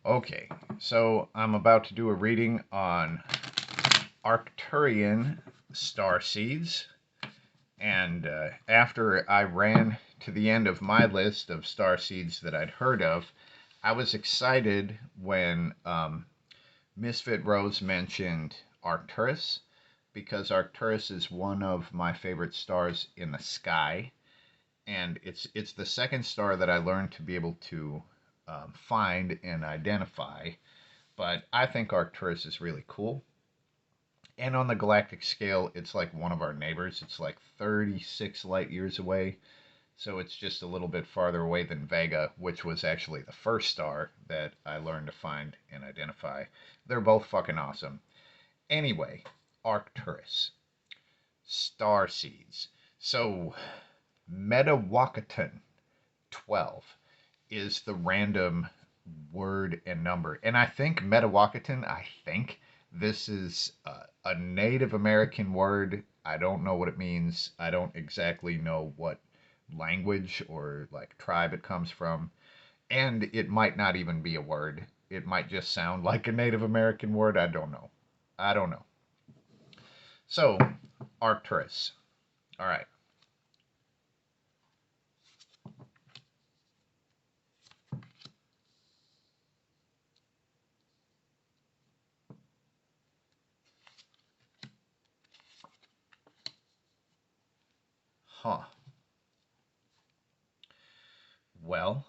Okay, so I'm about to do a reading on Arcturian starseeds, and after I ran to the end of my list of starseeds that I'd heard of, I was excited when Misfit Rose mentioned Arcturus, because Arcturus is one of my favorite stars in the sky, and it's the second star that I learned to be able to find and identify. But I think Arcturus is really cool. And on the galactic scale, it's like one of our neighbors. It's like 36 light years away. So it's just a little bit farther away than Vega, which was actually the first star that I learned to find and identify. They're both fucking awesome. Anyway, Arcturus. Star seeds. So, Metawakaton 12 is the random word and number. And I think Metawakaton, I think this is a Native American word. I don't know what it means. I don't exactly know what language or like tribe it comes from. And it might not even be a word. It might just sound like a Native American word. I don't know. I don't know. So, Arcturus. All right. Huh. Well,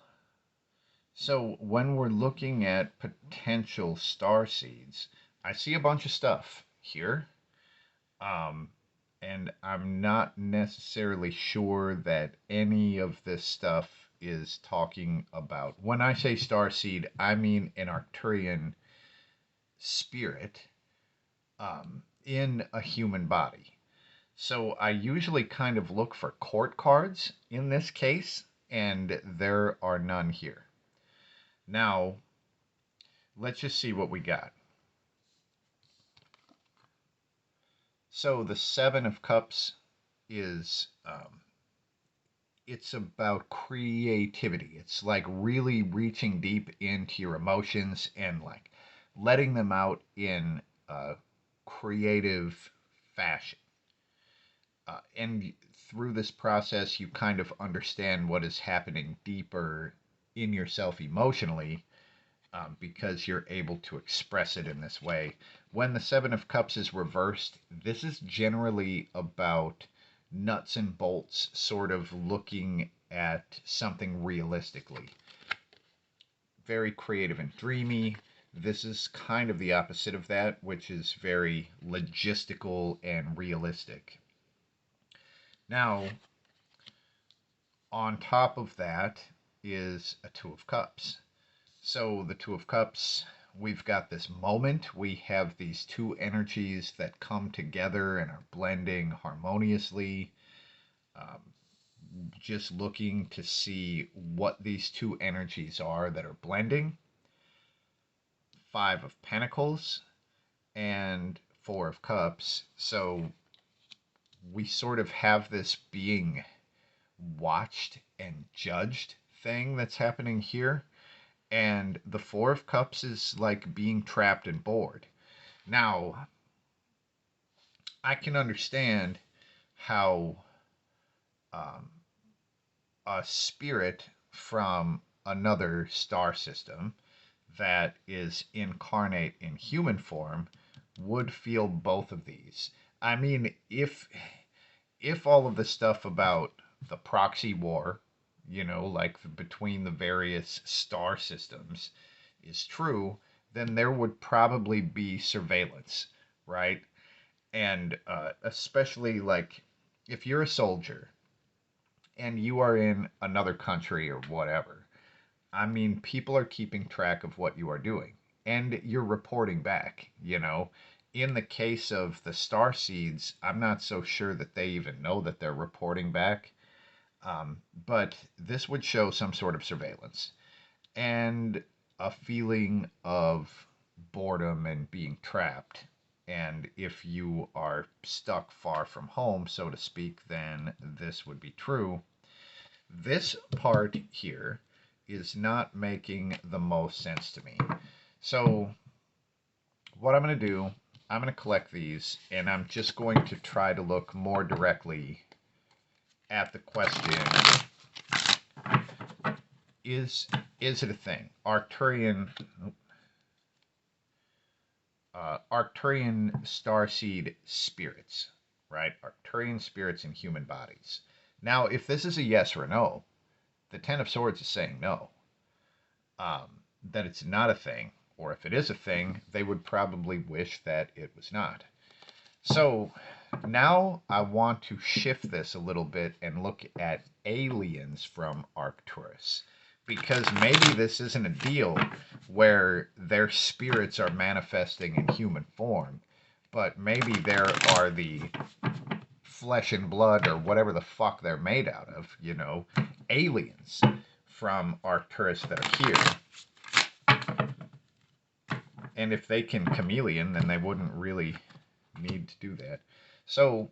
so when we're looking at potential star seeds, I see a bunch of stuff here. Um, and I'm not necessarily sure that any of this stuff is talking about. When I say star seed, I mean an Arcturian spirit in a human body. So I usually kind of look for court cards in this case, and there are none here. Now, let's just see what we got. So the Seven of Cups is it's about creativity. It's like really reaching deep into your emotions and like letting them out in a creative fashion. And through this process, you kind of understand what is happening deeper in yourself emotionally, because you're able to express it in this way. When the Seven of Cups is reversed, this is generally about nuts and bolts, sort of looking at something realistically. Very creative and dreamy. This is kind of the opposite of that, which is very logistical and realistic. Now, on top of that is a Two of Cups. So the Two of Cups, we've got this moment. We have these two energies that come together and are blending harmoniously. Um, just looking to see what these two energies are that are blending. Five of Pentacles and Four of Cups. So we sort of have this being watched and judged thing that's happening here. And the Four of Cups is like being trapped and bored. Now, I can understand how um, a spirit from another star system that is incarnate in human form would feel both of these. I mean, if all of the stuff about the proxy war, like between the various star systems is true, then there would probably be surveillance, right? And especially like if you're a soldier and you are in another country or whatever, I mean, people are keeping track of what you are doing and you're reporting back, In the case of the star seeds, I'm not so sure that they even know that they're reporting back. But this would show some sort of surveillance and a feeling of boredom and being trapped. And if you are stuck far from home, so to speak, then this would be true. This part here is not making the most sense to me. So, what I'm going to do, I'm going to collect these, and I'm just going to try to look more directly at the question: Is it a thing? Arcturian starseed spirits, right? Arcturian spirits in human bodies. Now, if this is a yes or a no, the Ten of Swords is saying no. That it's not a thing, or if it is a thing, they would probably wish that it was not. So now I want to shift this a little bit and look at aliens from Arcturus. Because maybe this isn't a deal where their spirits are manifesting in human form, but maybe there are the flesh and blood or whatever the fuck they're made out of, aliens from Arcturus that are here. And if they can chameleon, then they wouldn't really need to do that. So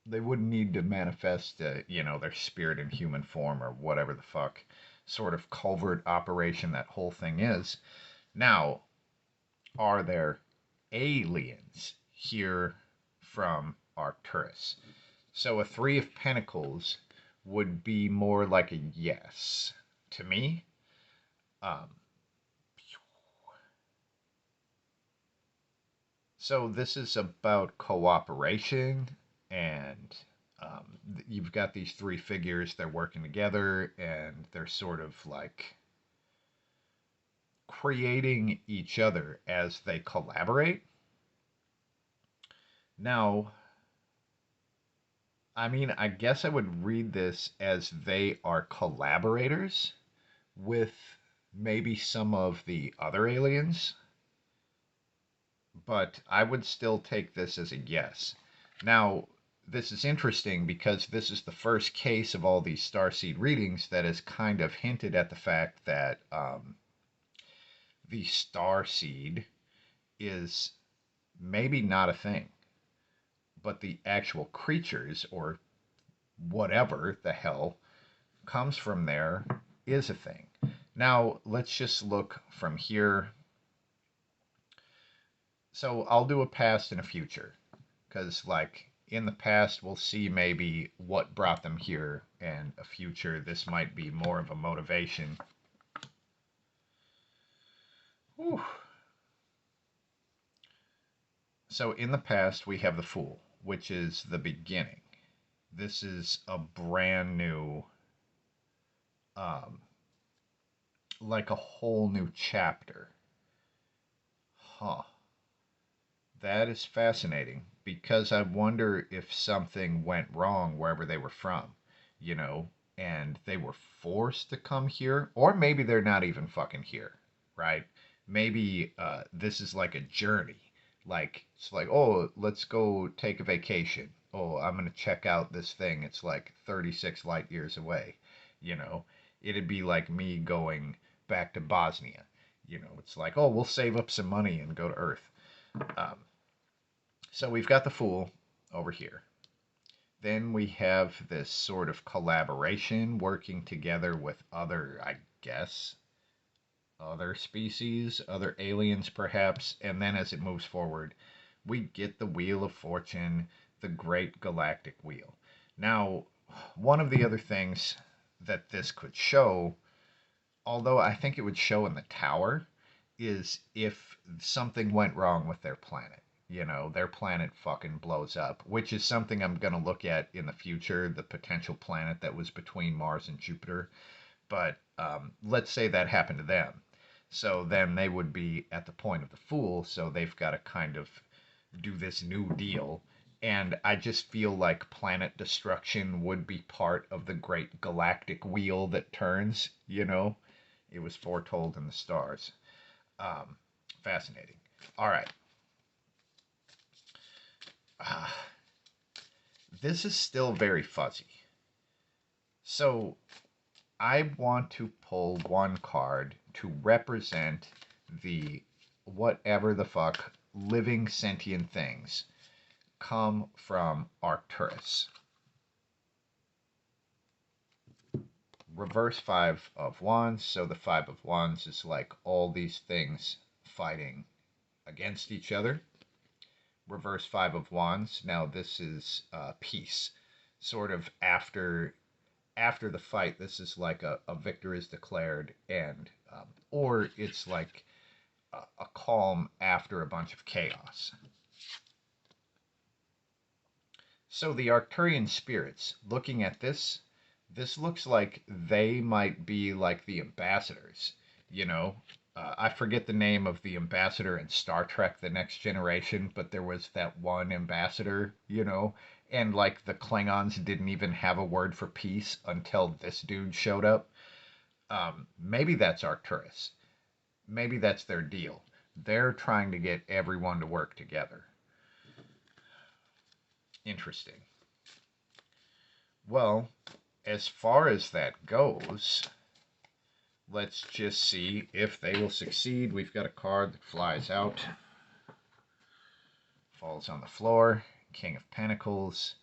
they wouldn't need to manifest, their spirit in human form or whatever the fuck sort of covert operation that whole thing is. Now, are there aliens here from Arcturus? So a Three of Pentacles would be more like a yes to me. So this is about cooperation, and you've got these three figures. They're working together, and they're sort of like creating each other as they collaborate. Now, I mean, I guess I would read this as they are collaborators with maybe some of the other aliens, but I would still take this as a yes. Now, this is interesting because this is the first case of all these starseed readings that has kind of hinted at the fact that the starseed is maybe not a thing, but the actual creatures or whatever the hell comes from there is a thing. Now, let's just look from here. So I'll do a past and a future, because like in the past we'll see maybe what brought them here, and a future this might be more of a motivation. Whew. So in the past we have the Fool, which is the beginning. This is a brand new, like a whole new chapter. Huh. That is fascinating, because I wonder if something went wrong wherever they were from, and they were forced to come here, or maybe they're not even fucking here, right? Maybe this is like a journey. Like, it's like, oh, let's go take a vacation. Oh, I'm going to check out this thing. It's like 36 light years away. It'd be like me going back to Bosnia. It's like, oh, we'll save up some money and go to Earth. So we've got the Fool over here. Then we have this sort of collaboration working together with other, I guess, other species, other aliens perhaps. And then as it moves forward, we get the Wheel of Fortune, the Great Galactic Wheel. Now, one of the other things that this could show, although I think it would show in the tower, is if something went wrong with their planet. Their planet fucking blows up, which is something I'm going to look at in the future, the potential planet that was between Mars and Jupiter. But let's say that happened to them. So then they would be at the point of the Fool, so they've got to kind of do this new deal. And I just feel like planet destruction would be part of the great galactic wheel that turns, It was foretold in the stars. Fascinating. All right. This is still very fuzzy. So I want to pull one card to represent the whatever the fuck living sentient things come from Arcturus. reverse Five of Wands. So the Five of Wands is like all these things fighting against each other. Reverse Five of Wands. Now this is peace, sort of after the fight. This is like a victor is declared, and or it's like a calm after a bunch of chaos. So the Arcturian spirits, looking at this looks like they might be like the ambassadors. You know, I forget the name of the ambassador in Star Trek: The Next Generation, but there was that one ambassador, and like the Klingons didn't even have a word for peace until this dude showed up. Maybe that's Arcturus. Maybe that's their deal. They're trying to get everyone to work together. Interesting. Well, as far as that goes, let's just see if they will succeed. We've got a card that flies out, falls on the floor, King of Pentacles,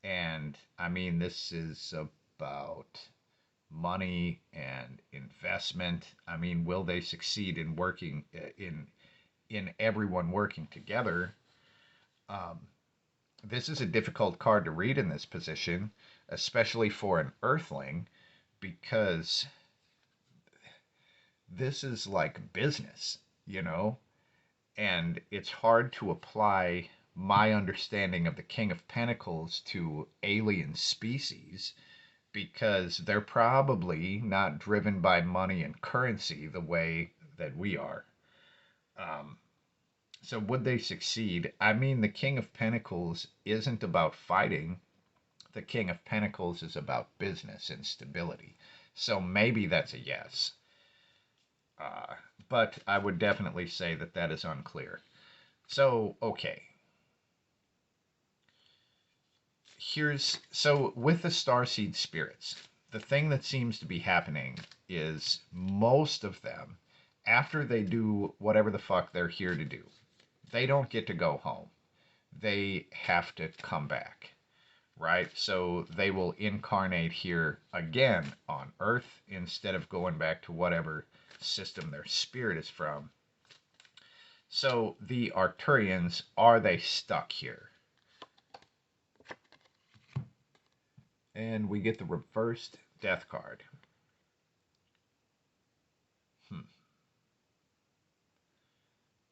and I mean, this is about money and investment. I mean, will they succeed in working in everyone working together? This is a difficult card to read in this position, especially for an Earthling, because this is like business, you know? And it's hard to apply my understanding of the King of Pentacles to alien species because they're probably not driven by money and currency the way that we are. Um, so, would they succeed? I mean, the King of Pentacles isn't about fighting, the King of Pentacles is about business and stability. So, maybe that's a yes. Uh, but I would definitely say that that is unclear. So, okay. So with the starseed spirits, the thing that seems to be happening is most of them, after they do whatever the fuck they're here to do, they don't get to go home. They have to come back, right? So they will incarnate here again on Earth instead of going back to whatever system their spirit is from. So the Arcturians, are they stuck here? And we get the reversed death card.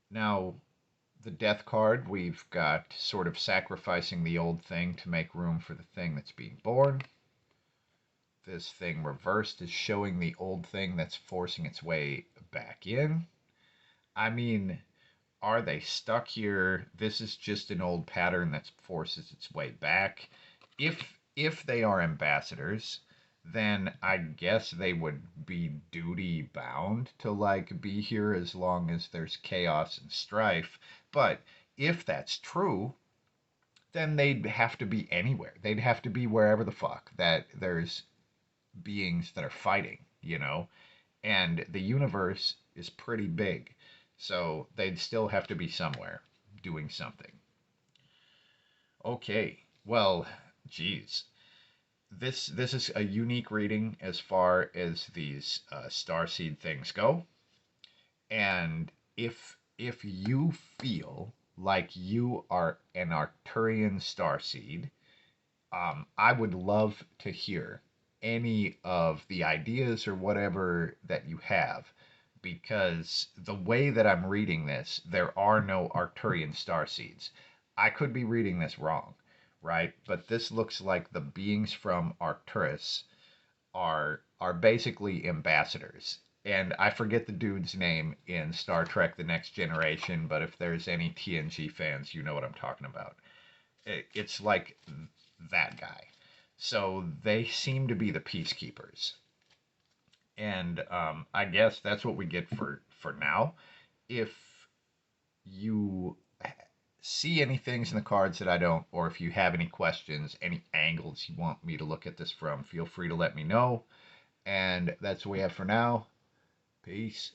Now, the death card, we've got sort of sacrificing the old thing to make room for the thing that's being born. This thing reversed is showing the old thing that's forcing its way back in. I mean, are they stuck here? This is just an old pattern that forces its way back. If they are ambassadors, then I guess they would be duty bound to like be here as long as there's chaos and strife. But if that's true, then they'd have to be anywhere. They'd have to be wherever the fuck that there's beings that are fighting. And the universe is pretty big. So they'd still have to be somewhere doing something. Okay. Well, geez. This is a unique reading as far as these starseed things go. And if you feel like you are an Arcturian starseed, I would love to hear any of the ideas or whatever that you have, because the way that I'm reading this, there are no Arcturian starseeds. I could be reading this wrong, right? But this looks like the beings from Arcturus are basically ambassadors. And I forget the dude's name in Star Trek: The Next Generation, but if there's any TNG fans, you know what I'm talking about. It's like that guy. So they seem to be the peacekeepers. And I guess that's what we get for now. If you see any things in the cards that I don't, or if you have any questions, any angles you want me to look at this from, feel free to let me know. And that's what we have for now. Peace.